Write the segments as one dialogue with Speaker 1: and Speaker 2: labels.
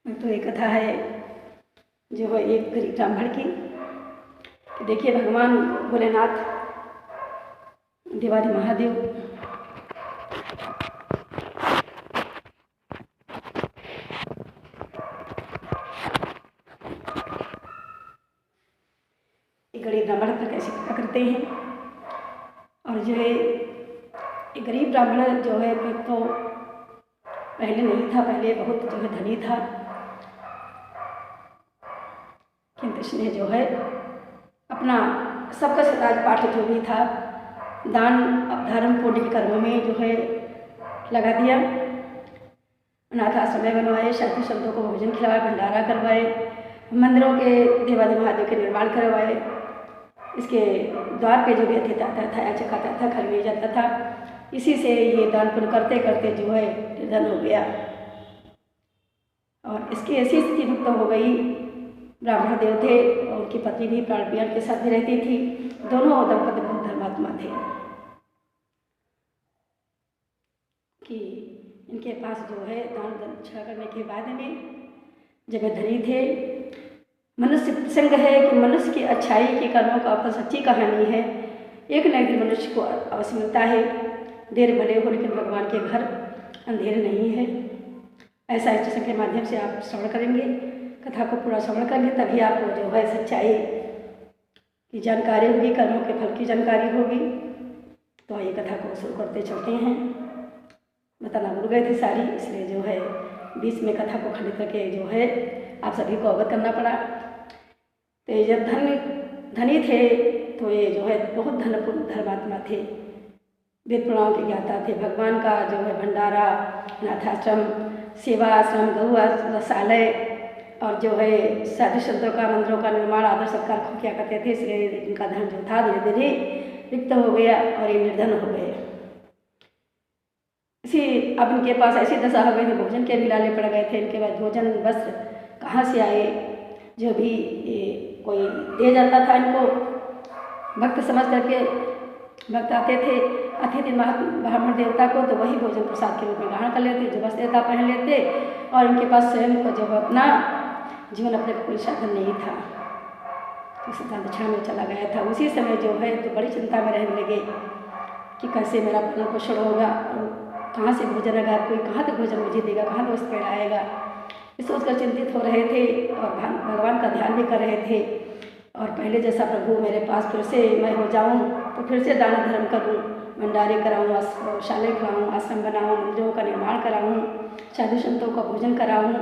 Speaker 1: तो एक कथा है जो है एक गरीब ब्राह्मण की। देखिए भगवान भोलेनाथ देवादि महादेव एक गरीब ब्राह्मण पर कैसे कृपा करते हैं। और जो है एक गरीब ब्राह्मण जो है तो पहले नहीं था, पहले बहुत जो है धनी था, किंतु इसने जो है अपना सबका राज पाठ जो भी था दान धर्म पुण्य के कर्मों में जो है लगा दिया। अनाथ आश्रम बनवाए, साधु संतों को भोजन खिलाए, भंडारा करवाए, मंदिरों के देवादि महादेव के निर्माण करवाए। इसके द्वार पे जो भी अतिथि आता था या चखाता था, खरीदे जाता था। इसी से ये दान पुण्य करते करते जो है निर्धन हो गया और इसकी ऐसी स्थिति मुक्त हो गई। ब्राह्मण देव थे और उनकी पत्नी भी प्राण पियान के साथ भी रहती थी। दोनों दंपति बहुत धर्मात्मा थे कि इनके पास जो है दान दक्षिणा करने के बाद में जब धनी थे। मनुष्य प्रसंग है कि मनुष्य की अच्छाई के कर्मों का फल सच्ची कहानी है। एक न एक दिन मनुष्य को अवश्य मिलता है। देर भले हो लेकिन भगवान के घर अंधेरे नहीं है। ऐसा इस के माध्यम से आप श्रवण करेंगे, कथा को पूरा श्रवण करेंगे, तभी आपको जो है सच्चाई की जानकारी होगी, कर्मों के फल की जानकारी होगी। तो आइए कथा को शुरू करते चलते हैं। बताना भूल गए थे सारी, इसलिए जो है बीच में कथा को खंडित करके जो है आप सभी को अवगत करना पड़ा। तो जब धनी थे तो ये जो है बहुत धर्मात्मा थे, वेद पुराणों के ज्ञाता थे। भगवान का जो है भंडारा, अनाथाश्रम, सेवा आश्रम, गौ रसालय और जो है साधु संतों का मंदिरों का निर्माण आदर सत्कार किया करते थे। इसलिए इनका धन जो था धीरे धीरे रिक्त हो गया और ये निर्धन हो गए। इसी अब इनके पास ऐसी दशा हो गई, भोजन के भी लाले पड़ गए थे। इनके पास भोजन वस्त्र कहाँ से आए, जो भी कोई दे जाता था इनको भक्त समझ करके भक्त आते थे अतिथि ब्राह्मण देवता को, तो वही भोजन प्रसाद के रूप में ग्रहण कर लेते, जो वस्त्र देता पहन लेते। और इनके पास स्वयं को जो अपना जीवन अपने कोई साधन नहीं था, तो सीता दक्षिणा में चला गया था। उसी समय जो है तो बड़ी चिंता में रहने लगे कि कैसे मेरा भरण पोषण होगा, कहाँ से भोजन आएगा, कोई कहाँ तक भोजन मुझे देगा, कहाँ दोस्त पेड़ आएगा। इस सोचकर चिंतित हो रहे थे और भगवान का ध्यान भी कर रहे थे। और पहले जैसा प्रभु मेरे पास फिर से मैं हो जाऊं तो फिर से दान धर्म करूं, भंडारे कराऊं, शाले खिलाऊं, आश्रम बनाऊं, मंदिरों का निर्माण कराऊं, साधु संतों का भोजन कराऊं।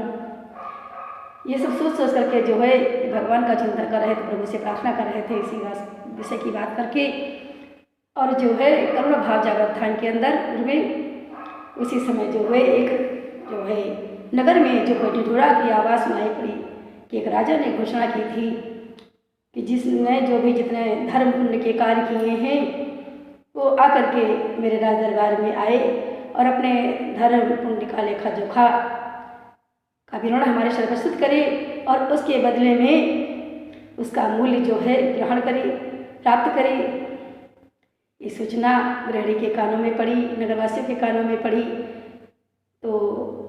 Speaker 1: ये सब सोच सोच करके जो है भगवान का चिंतन कर रहे थे, प्रभु से प्रार्थना कर रहे थे इसी विषय की बात करके। और जो है करुणा भाव जागृत था इनके अंदर उनमें। उसी समय जो है एक जो है नगर में जो है ढिढोरा की आवाज़ सुनाई पड़ी कि एक राजा ने घोषणा की थी कि जिसने जो भी जितने धर्म पुण्य के कार्य किए हैं वो आकर के मेरे राज दरबार में आए और अपने धर्म पुण्य का लेखा जोखा का विवरण हमारे सर प्रस्तुत करे और उसके बदले में उसका मूल्य जो है ग्रहण करे, प्राप्त करे। ये सूचना गृहिणी के कानों में पड़ी, नगरवासियों के कानों में पड़ी। तो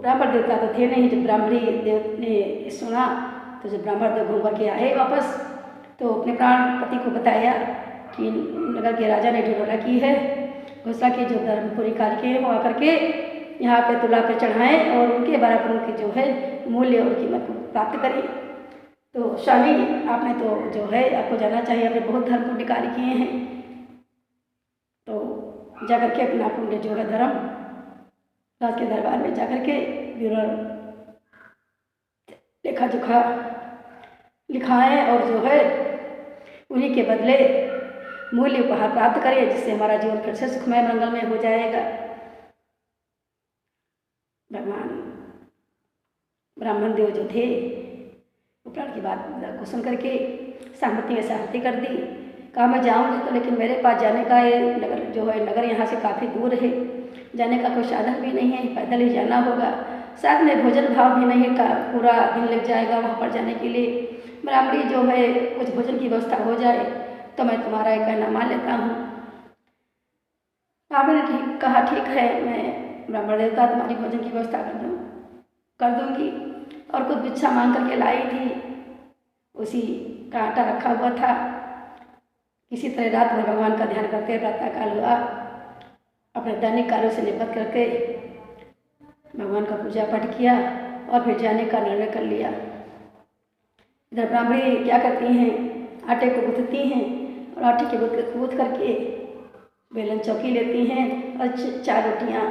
Speaker 1: ब्राह्मण देवता तो थे नहीं। जब ब्राह्मणी देव ने सुना तो जब ब्राह्मण देव घूम करके आए वापस, तो अपने प्राणपति को बताया कि नगर के राजा ने ढिढोरा की है, घोषणा की जो धर्मपुरी कार्य के वो आकर के यहाँ पे तुला पे चढ़ाएं और उनके बराबर उनकी जो है मूल्य और कीमत को प्राप्त करें। तो स्वामी आपने तो जो है आपको जाना चाहिए, आपने बहुत धर्मपुण्य कार्य किए हैं, तो जाकर के अपना पुण्य जो है धर्म राज के दरबार में जाकर के विवरण लेखा जोखा लिखाएं और जो है उन्हीं के बदले मूल्य उपहार प्राप्त करें, जिससे हमारा जीवन फिर से सुखमय मंगलमय हो जाएगा। भगवान ब्राह्मण देव जो थे वो प्राण की बात को सुन करके सहमति में सहमति कर दी। कहा मैं जाऊँगी तो लेकिन मेरे पास जाने का ये नगर जो है नगर यहाँ से काफ़ी दूर है, जाने का कोई साधन भी नहीं है, पैदल ही जाना होगा, साथ में भोजन भाव भी नहीं का पूरा दिन लग जाएगा वहाँ पर जाने के लिए। ब्राह्मणी जो है कुछ भोजन की व्यवस्था हो जाए तो मैं तुम्हारा एक कहना मान लेता हूँ। आपने कहा ठीक है, मैं ब्राह्मण देवता तुम्हारी भोजन की व्यवस्था कर दूँगी और कुछ भिक्षा मांग करके लाई थी, उसी का आटा रखा हुआ था। किसी तरह रात भर भगवान का ध्यान करते प्रातःकाल हुआ, अपने दैनिक कार्यों से निपट करके भगवान का पूजा पाठ किया और फिर जाने का निर्णय कर लिया। इधर ब्राह्मणी क्या करती हैं, आटे को गूँथती हैं और आटे के गूँथ करके बेलन चौकी लेती हैं और 4 रोटियाँ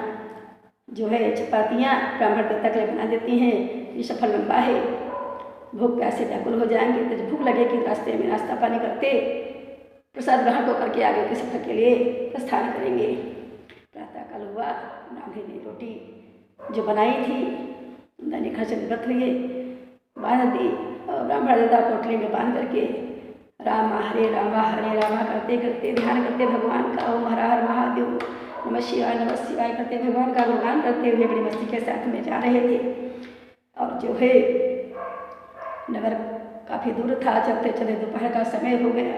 Speaker 1: जो है चपातियाँ ब्राह्मण देवता के लिए बना देती हैं। ये सफल लंबा है, भूख प्यासे व्याकुल हो जाएंगे, तो भूख लगेगी रास्ते में नाश्ता पानी करते प्रसाद ग्रहण को करके आगे के सफर के लिए प्रस्थान करेंगे। प्रातःकाल हुआ, ब्राह्मणी ने रोटी जो बनाई थी दैनिक खर्च निवृत्त हुए बांध दी और ब्राह्मण देवता पोटली में बांध करके राम हरे रामा करते करते ध्यान करते भगवान का, ओम हर हर महादेव नमः शिवाय करते भगवान का गुणगान करते हुए बड़ी मस्ती के साथ में जा रहे थे। और जो है नगर काफ़ी दूर था, चलते चलते दोपहर का समय हो गया,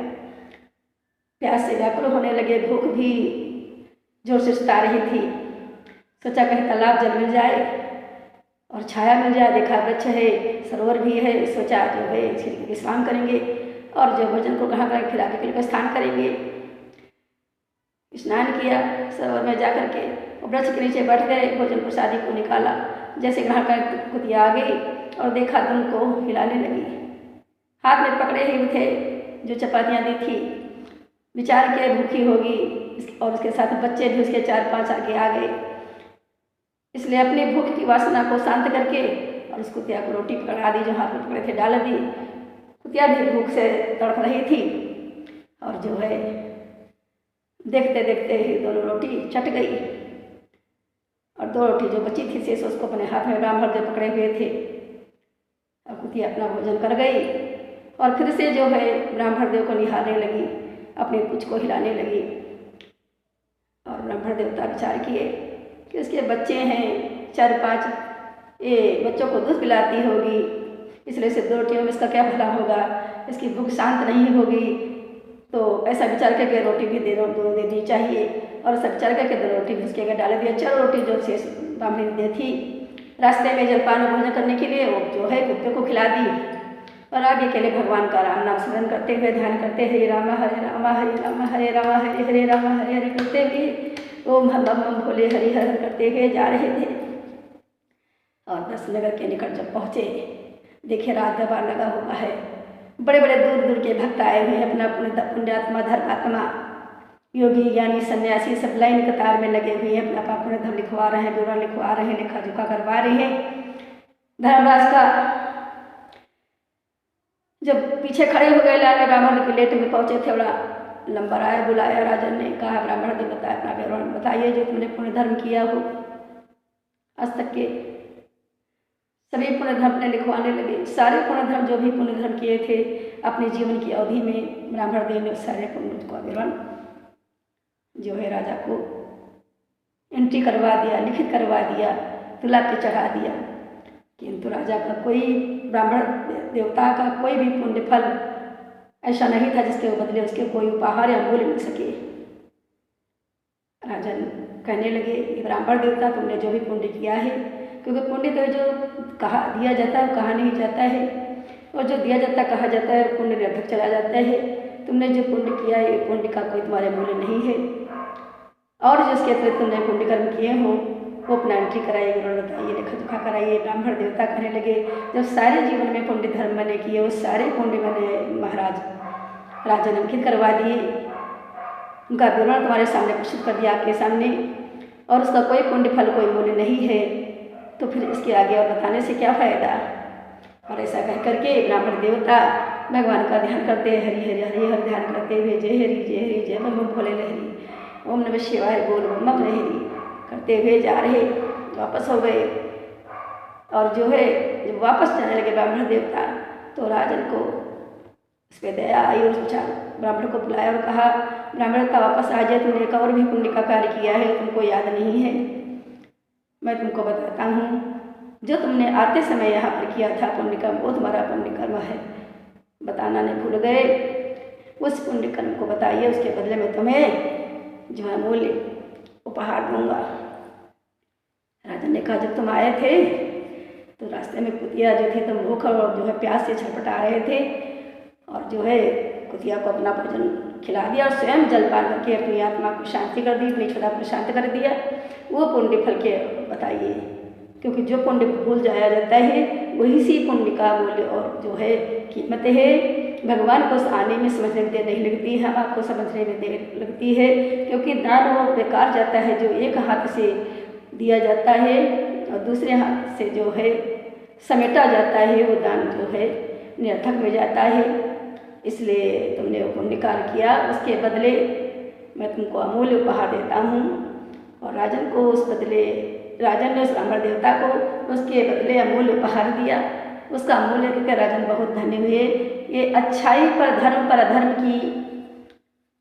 Speaker 1: प्यास से व्याकुल होने लगे, भूख भी जोर से सता रही थी। सोचा कहीं तालाब जल मिल जाए और छाया मिल जाए, देखा वृक्ष है, सरोवर भी है, सोचा जो है इसके विश्राम करेंगे और जो भोजन को ग्रहण करेंगे फिर आगे के लिए प्रस्थान करेंगे। स्नान किया, सरोवर में जा कर के वृक्ष के नीचे बैठ गए, भोजन प्रसादी को निकाला, जैसे ग्रहण कर कुतिया आ गई और देखा तुम को हिलाने लगी, हाथ में पकड़े ही थे जो चपातियाँ दी थी। विचार किया भूखी होगी और उसके साथ बच्चे भी उसके 4-5 आगे आ गए, इसलिए अपनी भूख की वासना को शांत करके और उस कुतिया को रोटी पकड़ा दी जो हाथ में पकड़े थे, डाल दी। कुतिया भी भूख से तड़प रही थी और जो है देखते देखते ही दोनों रोटी चट गई और 2 रोटी जो बची थी शेष उसको अपने हाथ में ब्राह्मण देव पकड़े हुए थे और कुतिया अपना भोजन कर गई और फिर से जो है ब्राह्मण देव को निहारने लगी, अपने कुछ को हिलाने लगी। और ब्राह्मण देवता विचार किए कि उसके बच्चे हैं 4-5, ये बच्चों को दूध पिलाती होगी, इसलिए से 2 रोटियों में इसका क्या भला होगा, इसकी भूख शांत नहीं होगी, तो ऐसा विचार करके रोटी भी दे दी चाहिए। और सब विचार करके 2 रोटी भी उसके आगे डाल दिया। 4 रोटी जो शेष ब्राह्मणी ने दी थी रास्ते में जलपान भोजन करने के लिए वो जो है कुत्ते को खिला दी और आगे के लिए भगवान का राम नाम स्मरण करते हुए ध्यान करते हरे राम हरे राम हरे राम हरे राम हरे हरे करते हुए ओम हम भोले हरि हर करते हुए जा रहे थे। और 10 नगर के निकट जब पहुँचे, देखिए रात दरबार लगा हुआ है, बड़े बड़े दूर दूर के भक्त आए हुए हैं, अपना पुण्यात्मा धर्मात्मा योगी ज्ञानी सन्यासी सब लाइन कतार में लगे हुए हैं, अपना पुण्य धर्म लिखवा रहे हैं, ब्यौरा लिखवा रहे हैं, लेखा जोखा करवा रहे हैं। धर्मराज का जब पीछे खड़े हो गए लाल ब्राह्मण के लेट में पहुँचे थे, बड़ा नंबर आया, बुलाया, राजन ने कहा ब्राह्मण ने बताया अपना विवरण बताइए जो तुमने पुण्य धर्म किया हो। आज तक के सभी पुण्य धर्म ने लिखवाने लगे, सारे पुण्य धर्म जो भी पुण्य धर्म किए थे अपने जीवन की अवधि में ब्राह्मण देव ने सारे पुण्य का विवरण जो है राजा को एंट्री करवा दिया, लिखित करवा दिया, तुला पे चढ़ा दिया। किंतु राजा का कोई ब्राह्मण देवता का कोई भी पुण्य फल ऐसा नहीं था जिसके बदले उसके कोई उपहार या मूल्य मिल सके। राजा कहने लगे ब्राह्मण देवता तुमने जो भी पुण्य किया है, क्योंकि पुण्य तो जो कहा दिया जाता है वो कहा नहीं जाता है, और जो दिया जाता कहा जाता है पुण्य निरर्थक चला जाता है। तुमने जो पुण्य किया है पुण्य का कोई तुम्हारे मूल्य नहीं है, और जिसके अतिरिक्त तुमने पुण्य कर्म किए हो वो अपना एंट्री कराइए, विवरण बताइए, लेखा जोखा कराइए। ब्राह्मण देवता कहने लगे जब सारे जीवन में पुण्य धर्म मैंने किए वो सारे पुण्य मैंने महाराज राजा ने अंकित करवा दिए, उनका विवरण तुम्हारे सामने प्रस्तुत कर दिया आपके सामने, और उसका कोई पुण्य फल कोई मूल्य नहीं है, तो फिर इसके आगे और बताने से क्या फायदा। और ऐसा कह करके ब्राह्मण देवता भगवान का ध्यान करते हरि हरि हरि हर ध्यान करते हुए जय हरि जय बम भोले लहरी ओम नमः शिवाय बोल बम लहरी करते हुए जा रहे, वापस हो गए। और जो है जब वापस जाने लगे ब्राह्मण देवता तो राजन को इस पर दया आई और सोचा, ब्राह्मण को बुलाया और कहा ब्राह्मण देवता वापस आ जाए, तुमने एक और भी पुण्य का कार्य किया है, तुमको याद नहीं है। मैं तुमको बताता हूँ जो तुमने आते समय यहाँ पर किया था पुण्य कर्म वो तुम्हारा पुण्य कर्म है, बताना नहीं भूल गए। उस पुण्य कर्म को बताइए, उसके बदले में तुम्हें जो है मूल्य उपहार दूंगा। राजा ने कहा जब तुम आए थे तो रास्ते में कुतिया जो थे तो भूख और जो है प्यास से छटपटा रहे थे, और जो है कुतिया को अपना भोजन खिला दिया और स्वयं जलपान करके अपनी आत्मा को शांति कर दी, अपनी क्षुधा को शांत कर दिया। वो पुण्य फल के बताइए, क्योंकि जो पुण्य भूल जाया जाता है वही सी पुण्य का मूल्य और जो है कीमत है। भगवान को आने में समझने में देर नहीं लगती है, हम आपको समझने में देर लगती है, क्योंकि दान वो बेकार जाता है जो एक हाथ से दिया जाता है और दूसरे हाथ से जो है समेटा जाता है, वो दान जो है निरर्थक में जाता है। इसलिए तुमने वो पुण्य कार्य किया, उसके बदले मैं तुमको अमूल्य उपहार देता हूँ। और राजन को उस बदले, राजन ने उस ब्राह्मण देवता को उसके बदले अमूल्य उपहार दिया। उसका अमूल्य कहकर राजन बहुत धन्य हुए। ये अच्छाई पर धर्म पर अधर्म की,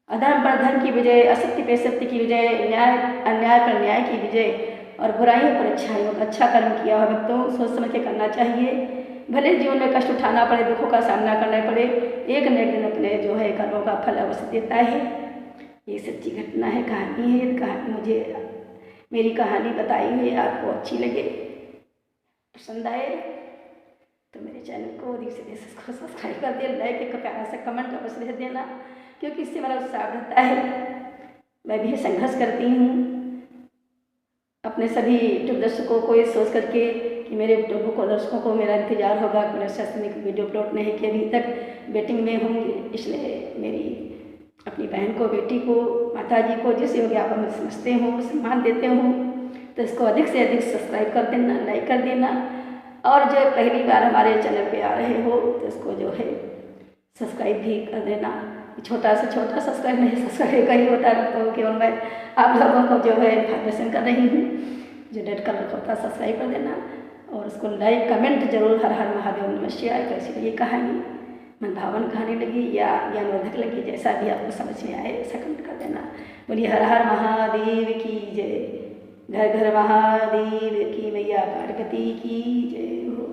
Speaker 1: अधर्म पर धर्म की विजय, असत्य पर सत्य की विजय, न्याय अन्याय पर न्याय की विजय और बुराइयों पर अच्छाइयों का अच्छा कर्म किया हुआ भक्तों सोच समझ के करना चाहिए। भले जीवन में कष्ट उठाना पड़े, दुखों का सामना करना पड़े, एक न एक दिन अपने जो है कर्मों का फल अवश्य देता है। ये सच्ची घटना है, कहानी है। कहानी मुझे मेरी कहानी बताई हुई आपको अच्छी लगे, पसंद आए तो मेरे चैनल को अधिक से अधिक सब्सक्राइब कर दे, लाइक एक प्यारा सा कमेंट अवश्य भेज देना, क्योंकि इससे मेरा उत्साह रहता है। मैं भी संघर्ष करती हूँ अपने सभी यूट्यूब दर्शकों को ये सोच करके कि मेरे यूट्यूब को दर्शकों को मेरा इंतजार होगा कि मेरे शैक्षणिक वीडियो अपलोड नहीं किए, अभी तक वेटिंग में होंगे। इसलिए मेरी अपनी बहन को, बेटी को, माता जी को जिस योग्य आप हमें समझते हो, सम्मान देते हो, तो इसको अधिक से अधिक सब्सक्राइब कर देना, लाइक कर देना। और जो पहली बार हमारे चैनल पे आ रहे हो तो इसको जो है सब्सक्राइब भी कर देना। छोटा से छोटा सब्सक्राइब नहीं, सब्सक्राइब का ही होता है तो केवल मैं आप लोगों को जो है इन्फॉर्मेशन कर रही हूँ। जो रेड कलर का होता है सब्सक्राइब कर देना और उसको लाइक कमेंट जरूर। हर हर महादेव नमस्कार। कैसी लगी कहानी, मन भावन कहानी लगी या ज्ञानवर्धक लगी, जैसा भी आपको समझ में आए ऐसा कमेंट कर देना। बोलिए हर हर महादेव की जय, घर घर महादेव की, मैया पार्वती की जय हो।